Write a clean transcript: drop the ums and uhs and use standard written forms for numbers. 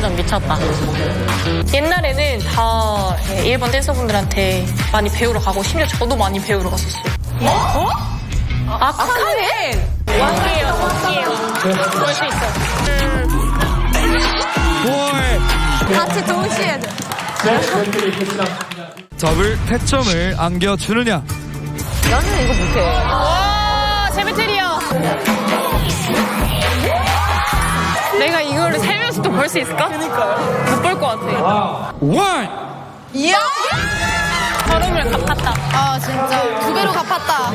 체전 미쳤다. 옛날에는 다 일본 댄서분들한테 많이 배우러 가고 심지어 저도 많이 배우러 갔었어요. 어? 아카네? 왕이에요. 볼 수 있어. 같이 동시에. 더블 태점을 안겨주느냐? 나는 이거 못해. 와, 제메테리어. 내가 이거를 살면서도 볼 수 있을까? 그니까요. 못 볼 것 같아. 원! 이야! 걸음을 갚았다. 아, 진짜. 2배로 갚았다.